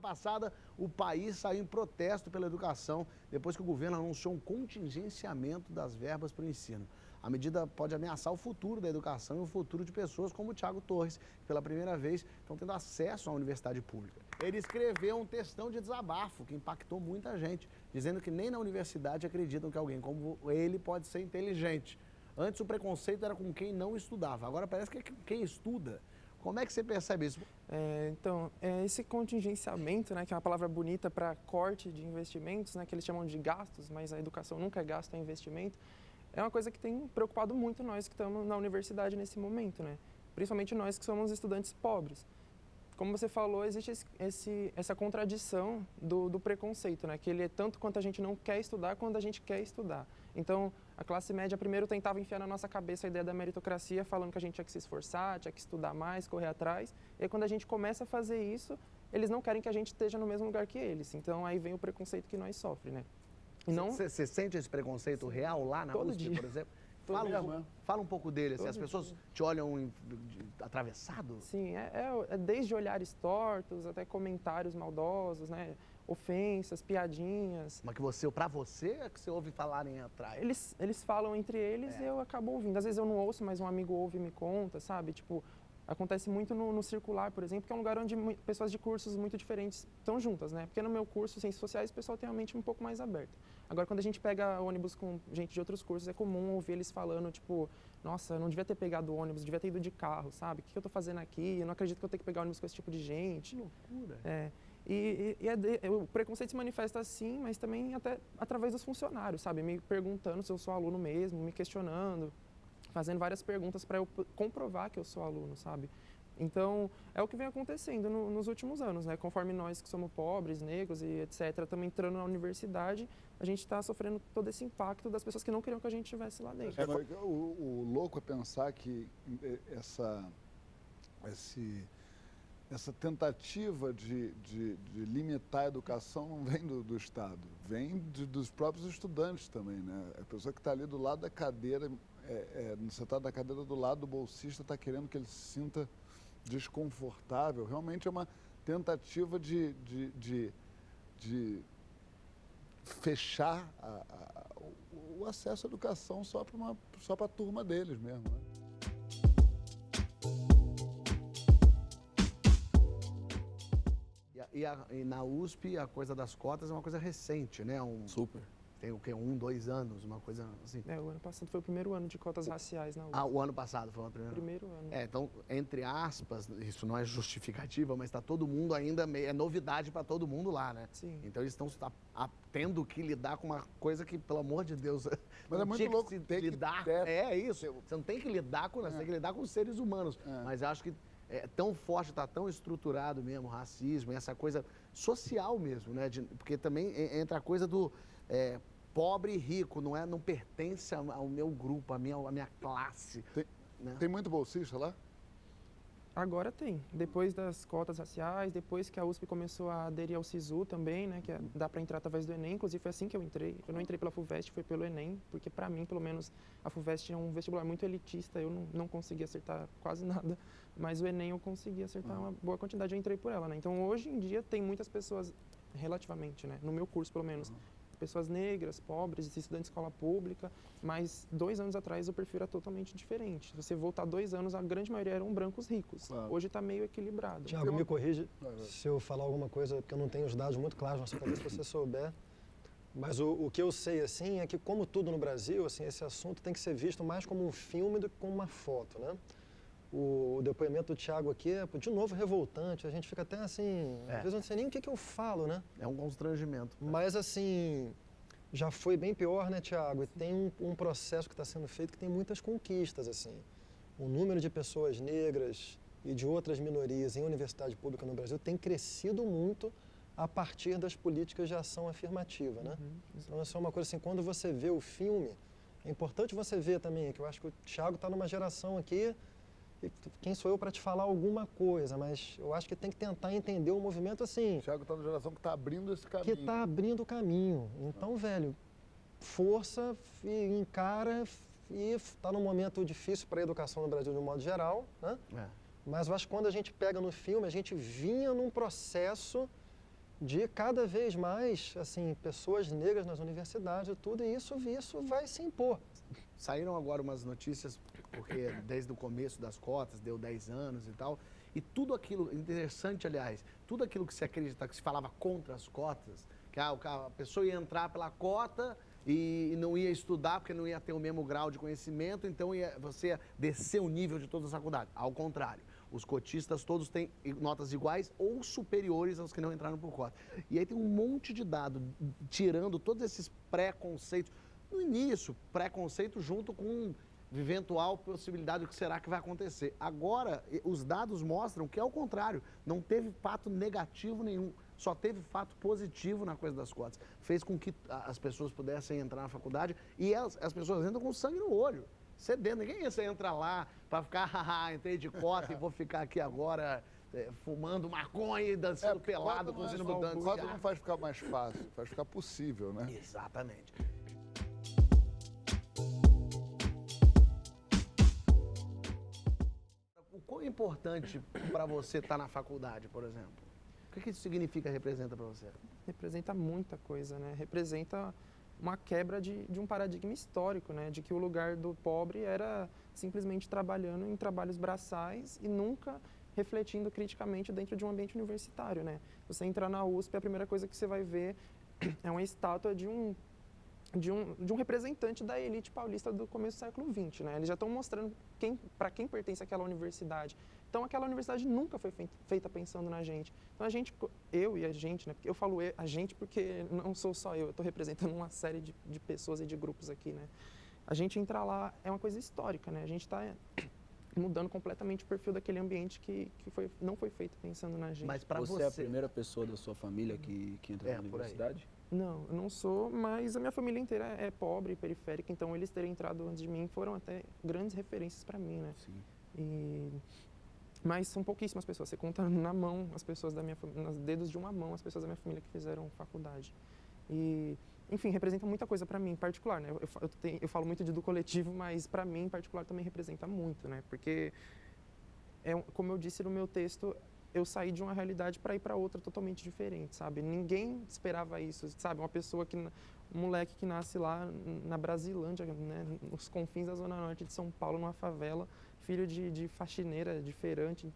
passada, o país saiu em protesto pela educação depois que o governo anunciou um contingenciamento das verbas para o ensino. A medida pode ameaçar o futuro da educação e o futuro de pessoas como o Thiago Torres, que pela primeira vez estão tendo acesso à universidade pública. Ele escreveu um textão de desabafo que impactou muita gente, dizendo que nem na universidade acreditam que alguém como ele pode ser inteligente. Antes o preconceito era com quem não estudava, agora parece que é com quem estuda. Como é que você percebe isso? Esse contingenciamento, né, que é uma palavra bonita para corte de investimentos, né, que eles chamam de gastos, mas a educação nunca é gasto, é investimento, é uma coisa que tem preocupado muito nós que estamos na universidade nesse momento, né? Principalmente nós que somos estudantes pobres. Como você falou, existe essa contradição do preconceito, né? Que ele é tanto quanto a gente não quer estudar, quanto a gente quer estudar. Então, a classe média primeiro tentava enfiar na nossa cabeça a ideia da meritocracia, falando que a gente tinha que se esforçar, tinha que estudar mais, correr atrás. E aí, quando a gente começa a fazer isso, eles não querem que a gente esteja no mesmo lugar que eles. Então, aí vem o preconceito que nós sofremos, né? Você sente esse preconceito real lá na USP, por exemplo? Fala um pouco dele, assim, as pessoas te olham atravessado? Sim, é desde olhares tortos até comentários maldosos, né? Ofensas, piadinhas. Mas pra você é que você ouve falarem atrás? Eles falam entre eles e eu acabo ouvindo. Às vezes eu não ouço, mas um amigo ouve e me conta, sabe? Tipo, acontece muito no Circular, por exemplo, que é um lugar onde pessoas de cursos muito diferentes estão juntas, né? Porque no meu curso, Ciências Sociais, o pessoal tem a mente um pouco mais aberta. Agora, quando a gente pega ônibus com gente de outros cursos, é comum ouvir eles falando, tipo, nossa, eu não devia ter pegado ônibus, devia ter ido de carro, sabe? O que eu tô fazendo aqui? Eu não acredito que eu tenho que pegar ônibus com esse tipo de gente. Que loucura. O preconceito se manifesta assim, mas também até através dos funcionários, sabe? Me perguntando se eu sou aluno mesmo, me questionando, fazendo várias perguntas para eu comprovar que eu sou aluno, sabe? Então, é o que vem acontecendo nos últimos anos, né? Conforme nós que somos pobres, negros e etc., estamos entrando na universidade, a gente está sofrendo todo esse impacto das pessoas que não queriam que a gente estivesse lá dentro. O louco é pensar que essa tentativa de limitar a educação não vem do Estado, vem dos próprios estudantes também, né? A pessoa que está ali do lado da cadeira, sentado na cadeira do lado do bolsista, está querendo que ele se sinta desconfortável. Realmente é uma tentativa de fechar o acesso à educação só para a turma deles mesmo, né? E na USP, a coisa das cotas é uma coisa recente, né? Super. Tem o quê? 1, 2 anos, uma coisa assim. O ano passado foi o primeiro ano de cotas raciais na USP. O ano passado foi o primeiro ano. Então, entre aspas, isso não é justificativa, mas está todo mundo ainda, é novidade para todo mundo lá, né? Sim. Então, eles estão tendo que lidar com uma coisa que, pelo amor de Deus, mas é muito louco ter que lidar. É isso, você não tem que lidar com, você tem que lidar com seres humanos. Mas eu acho que é tão forte, está tão estruturado mesmo, o racismo, essa coisa social mesmo, né? Porque também entra a coisa do pobre e rico, não pertence ao meu grupo, à minha classe. Tem muito bolsista lá? Agora tem. Depois das cotas raciais, depois que a USP começou a aderir ao SISU também, né, que dá para entrar através do Enem, inclusive foi assim que eu entrei. Eu não entrei pela FUVEST, foi pelo Enem, porque para mim, pelo menos, a FUVEST é um vestibular muito elitista, eu não consegui acertar quase nada, mas o Enem eu consegui acertar uma boa quantidade, eu entrei por ela, né? Então, hoje em dia, tem muitas pessoas, relativamente, né, no meu curso, pelo menos, pessoas negras, pobres, estudantes de escola pública, mas 2 anos atrás o perfil era totalmente diferente. Se você voltar 2 anos, a grande maioria eram brancos ricos. Hoje está meio equilibrado. Tiago, me corrige se eu falar alguma coisa, porque eu não tenho os dados muito claros na sua cabeça, se você souber. Mas o que eu sei, assim, é que como tudo no Brasil, assim, esse assunto tem que ser visto mais como um filme do que como uma foto, né? O depoimento do Thiago aqui é, de novo, revoltante. A gente fica até assim, às vezes eu não sei nem o que eu falo, né? É um constrangimento. Mas assim, já foi bem pior, né, Thiago? E tem um processo que está sendo feito que tem muitas conquistas, assim. O número de pessoas negras e de outras minorias em universidade pública no Brasil tem crescido muito a partir das políticas de ação afirmativa, né? Então, isso é uma coisa assim, quando você vê o filme, é importante você ver também, que eu acho que o Thiago está numa geração aqui. Quem sou eu para te falar alguma coisa, mas eu acho que tem que tentar entender o movimento assim. O Thiago está na geração que está abrindo esse caminho. Que está abrindo o caminho. Então, velho, força, encara, e está num momento difícil para a educação no Brasil de um modo geral, né? Mas eu acho que quando a gente pega no filme, a gente vinha num processo de cada vez mais, assim, pessoas negras nas universidades e tudo, e isso vai se impor. Saíram agora umas notícias, porque desde o começo das cotas, deu 10 anos e tal, e tudo aquilo, interessante aliás, tudo aquilo que se acredita, que se falava contra as cotas, que a pessoa ia entrar pela cota e não ia estudar porque não ia ter o mesmo grau de conhecimento, então você ia descer o nível de todas as faculdades. Ao contrário, os cotistas todos têm notas iguais ou superiores aos que não entraram por cota. E aí tem um monte de dado tirando todos esses preconceitos. No início, preconceito junto com eventual possibilidade do que será que vai acontecer. Agora, os dados mostram que é o contrário, não teve fato negativo nenhum, só teve fato positivo na coisa das cotas. Fez com que as pessoas pudessem entrar na faculdade e as pessoas entram com sangue no olho, cedendo. Ninguém ia entrar lá para ficar, haha, entrei de cota e vou ficar aqui agora fumando maconha e dançando pelado com os estudantes. Cota não faz ficar mais fácil, faz ficar possível, né? Exatamente. O quão é importante para você estar na faculdade, por exemplo? O que isso significa, representa para você? Representa muita coisa, né? Representa uma quebra de um paradigma histórico, né? De que o lugar do pobre era simplesmente trabalhando em trabalhos braçais e nunca refletindo criticamente dentro de um ambiente universitário, né? Você entrar na USP, a primeira coisa que você vai ver é uma estátua de um representante da elite paulista do começo do século XX, né? Eles já estão mostrando para quem pertence aquela universidade. Então, aquela universidade nunca foi feita pensando na gente. Então, eu e a gente, né? Eu falo a gente porque não sou só eu estou representando uma série de pessoas e de grupos aqui, né? A gente entrar lá é uma coisa histórica, né? A gente está mudando completamente o perfil daquele ambiente que não foi feito pensando na gente. Mas para você é a primeira pessoa da sua família que entra na universidade? Não, eu não sou, mas a minha família inteira é pobre e periférica, então eles terem entrado antes de mim foram até grandes referências para mim, né? Sim. Mas são pouquíssimas pessoas, você conta na mão as pessoas da minha família, nos dedos de uma mão as pessoas da minha família que fizeram faculdade. E, enfim, representa muita coisa para mim em particular, né? Eu falo muito do coletivo, mas para mim em particular também representa muito, né? Porque, como eu disse no meu texto, eu saí de uma realidade para ir para outra totalmente diferente, sabe? Ninguém esperava isso, sabe? Um moleque que nasce lá na Brasilândia, né? Nos confins da Zona Norte de São Paulo, numa favela, filho de faxineira, de feirante,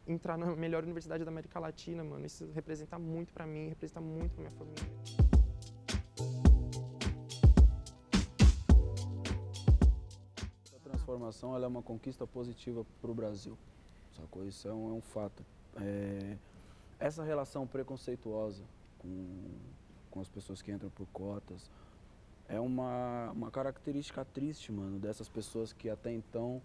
entrar na melhor universidade da América Latina, mano, isso representa muito para mim, representa muito para minha família. A transformação ela é uma conquista positiva para o Brasil, sacou? Isso é um fato. Essa relação preconceituosa com as pessoas que entram por cotas é uma característica triste, mano, dessas pessoas que até então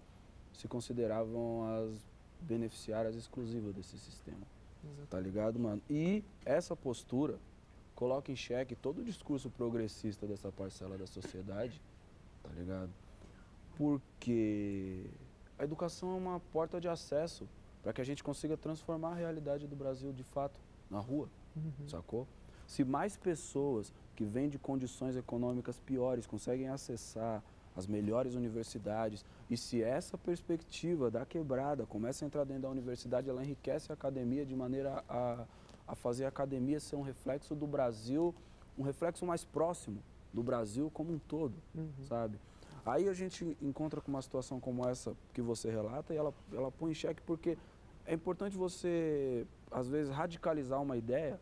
se consideravam as beneficiárias exclusivas desse sistema. Exato. Tá ligado, mano? E essa postura coloca em xeque todo o discurso progressista dessa parcela da sociedade, tá ligado? Porque a educação é uma porta de acesso para que a gente consiga transformar a realidade do Brasil de fato na rua, sacou? Se mais pessoas que vêm de condições econômicas piores conseguem acessar as melhores universidades, e se essa perspectiva da quebrada começa a entrar dentro da universidade, ela enriquece a academia de maneira a fazer a academia ser um reflexo do Brasil, um reflexo mais próximo do Brasil como um todo, sabe? Aí a gente encontra com uma situação como essa que você relata e ela põe em xeque porque é importante você, às vezes, radicalizar uma ideia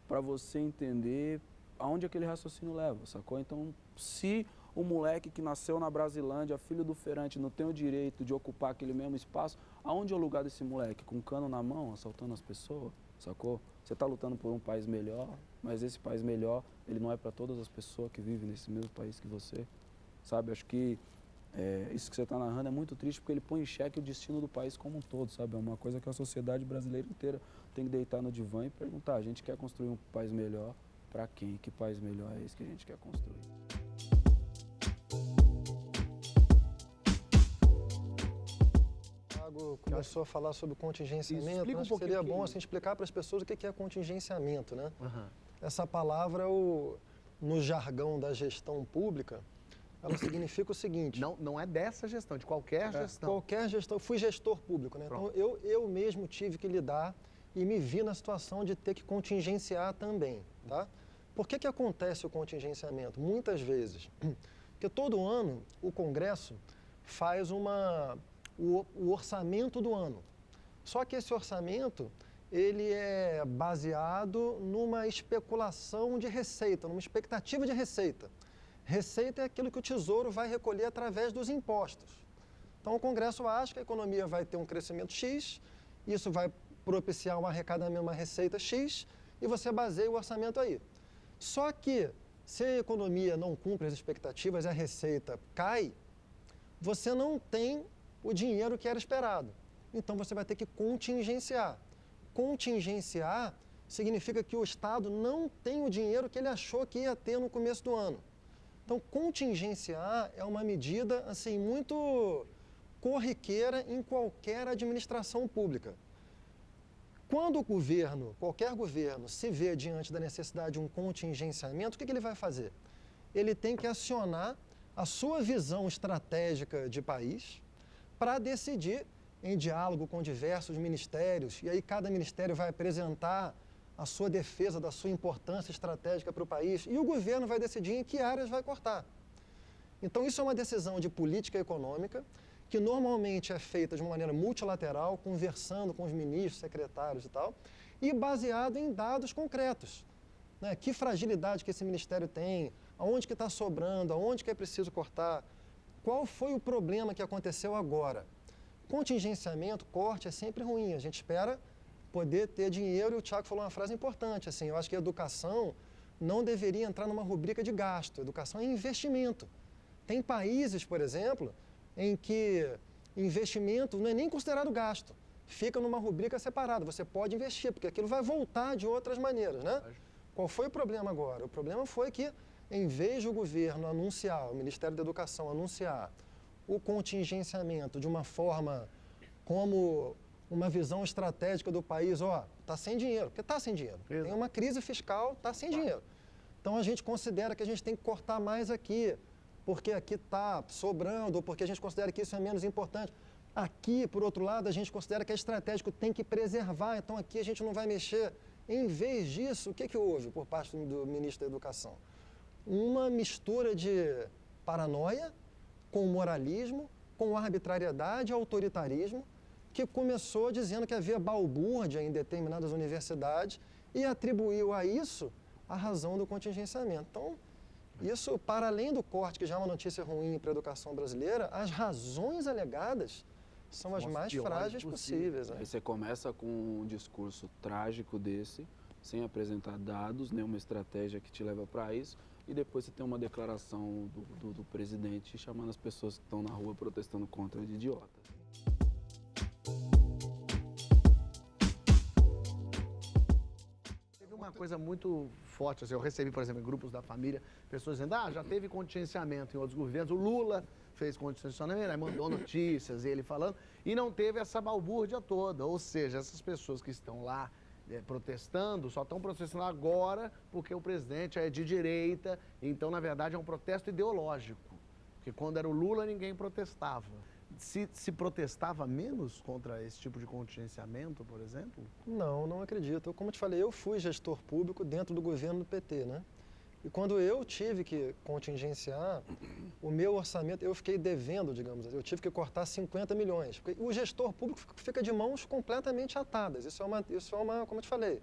para você entender aonde aquele raciocínio leva, sacou? Então, se o moleque que nasceu na Brasilândia, filho do feirante, não tem o direito de ocupar aquele mesmo espaço, aonde é o lugar desse moleque? Com um cano na mão, assaltando as pessoas, sacou? Você está lutando por um país melhor, mas esse país melhor, ele não é para todas as pessoas que vivem nesse mesmo país que você, sabe? Acho que isso que você está narrando é muito triste porque ele põe em xeque o destino do país como um todo, sabe? É uma coisa que a sociedade brasileira inteira tem que deitar no divã e perguntar, a gente quer construir um país melhor para quem? Que país melhor é esse que a gente quer construir? Thiago começou a falar sobre contingenciamento, Explica um acho que seria pouquinho. bom assim, explicar para as pessoas o que é contingenciamento, né? Uhum. Essa palavra, no jargão da gestão pública, ela significa o seguinte... Não é dessa gestão, de qualquer gestão. Qualquer gestão. Eu fui gestor público, né? Pronto. Então, eu mesmo tive que lidar e me vi na situação de ter que contingenciar também, tá? Por que acontece o contingenciamento? Muitas vezes, porque todo ano o Congresso faz o orçamento do ano. Só que esse orçamento, ele é baseado numa especulação de receita, numa expectativa de receita. Receita é aquilo que o Tesouro vai recolher através dos impostos. Então, o Congresso acha que a economia vai ter um crescimento X, isso vai propiciar um arrecadamento, uma receita X, e você baseia o orçamento aí. Só que, se a economia não cumpre as expectativas e a receita cai, você não tem o dinheiro que era esperado. Então, você vai ter que contingenciar. Contingenciar significa que o Estado não tem o dinheiro que ele achou que ia ter no começo do ano. Então, contingenciar é uma medida assim, muito corriqueira em qualquer administração pública. Quando o governo, qualquer governo, se vê diante da necessidade de um contingenciamento, o que ele vai fazer? Ele tem que acionar a sua visão estratégica de país para decidir, em diálogo com diversos ministérios, e aí cada ministério vai apresentar a sua defesa da sua importância estratégica para o país, e o governo vai decidir em que áreas vai cortar. Então, isso é uma decisão de política econômica, que normalmente é feita de uma maneira multilateral, conversando com os ministros, secretários e tal, e baseado em dados concretos. Né? Que fragilidade que esse ministério tem, aonde que está sobrando, aonde que é preciso cortar, qual foi o problema que aconteceu agora. Contingenciamento, corte é sempre ruim, a gente espera poder ter dinheiro, e o Thiago falou uma frase importante, assim, eu acho que a educação não deveria entrar numa rubrica de gasto, educação é investimento. Tem países, por exemplo, em que investimento não é nem considerado gasto, fica numa rubrica separada, você pode investir, porque aquilo vai voltar de outras maneiras, né? Qual foi o problema agora? O problema foi que, em vez do governo anunciar, o Ministério da Educação anunciar o contingenciamento de uma forma como uma visão estratégica do país, está sem dinheiro, porque está sem dinheiro. Tem uma crise fiscal, está sem dinheiro. Então, a gente considera que a gente tem que cortar mais aqui, porque aqui está sobrando, ou porque a gente considera que isso é menos importante. Aqui, por outro lado, a gente considera que é estratégico, tem que preservar, então aqui a gente não vai mexer. Em vez disso, o que houve por parte do ministro da Educação? Uma mistura de paranoia com moralismo, com arbitrariedade e autoritarismo, que começou dizendo que havia balbúrdia em determinadas universidades e atribuiu a isso a razão do contingenciamento. Então, isso, para além do corte, que já é uma notícia ruim para a educação brasileira, as razões alegadas são as mais frágeis possíveis. Aí você começa com um discurso trágico desse, sem apresentar dados, nenhuma estratégia que te leva para isso, e depois você tem uma declaração do presidente chamando as pessoas que estão na rua protestando contra de idiotas. Uma coisa muito forte, assim, eu recebi, por exemplo, em grupos da família, pessoas dizendo, já teve contingenciamento em outros governos, o Lula fez contingenciamento, aí mandou notícias, ele falando, e não teve essa balbúrdia toda, ou seja, essas pessoas que estão lá protestando, só estão protestando agora porque o presidente é de direita, então, na verdade, é um protesto ideológico, porque quando era o Lula, ninguém protestava. Se protestava menos contra esse tipo de contingenciamento, por exemplo? Não acredito. Como eu te falei, eu fui gestor público dentro do governo do PT, né? E quando eu tive que contingenciar, o meu orçamento, eu fiquei devendo, digamos assim, eu tive que cortar 50 milhões. Porque o gestor público fica de mãos completamente atadas. Isso é uma, como eu te falei,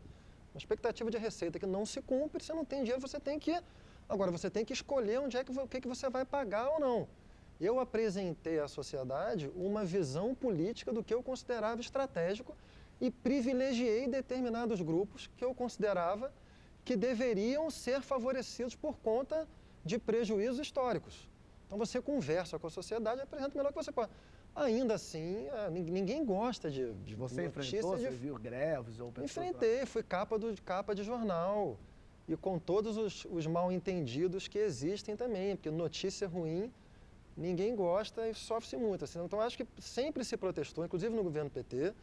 uma expectativa de receita que não se cumpre, você não tem dinheiro, você tem que... Agora, você tem que escolher o que você vai pagar ou não. Eu apresentei à sociedade uma visão política do que eu considerava estratégico e privilegiei determinados grupos que eu considerava que deveriam ser favorecidos por conta de prejuízos históricos. Então, você conversa com a sociedade e apresenta o melhor que você pode. Ainda assim, ninguém gosta de você enfrentou, você viu greves ou pessoas... Enfrentei, fui capa de jornal. E com todos os mal-entendidos que existem também, porque notícia ruim... Ninguém gosta e sofre-se muito. Assim. Então, acho que sempre se protestou, inclusive no governo PT,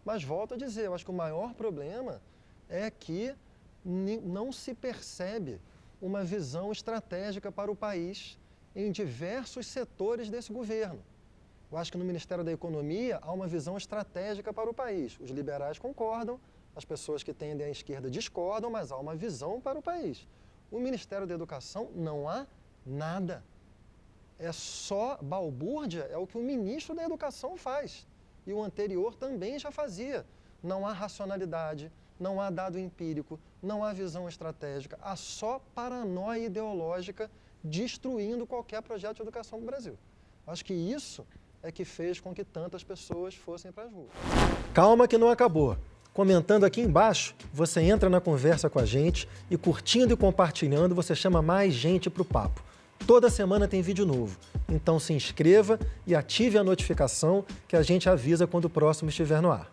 mas volto a dizer, eu acho que o maior problema é que não se percebe uma visão estratégica para o país em diversos setores desse governo. Eu acho que no Ministério da Economia há uma visão estratégica para o país. Os liberais concordam, as pessoas que tendem à esquerda discordam, mas há uma visão para o país. O Ministério da Educação não há nada. É só balbúrdia, é o que o ministro da Educação faz. E o anterior também já fazia. Não há racionalidade, não há dado empírico, não há visão estratégica, há só paranoia ideológica destruindo qualquer projeto de educação no Brasil. Acho que isso é que fez com que tantas pessoas fossem para as ruas. Calma que não acabou. Comentando aqui embaixo, você entra na conversa com a gente e curtindo e compartilhando, você chama mais gente para o papo. Toda semana tem vídeo novo, então se inscreva e ative a notificação que a gente avisa quando o próximo estiver no ar.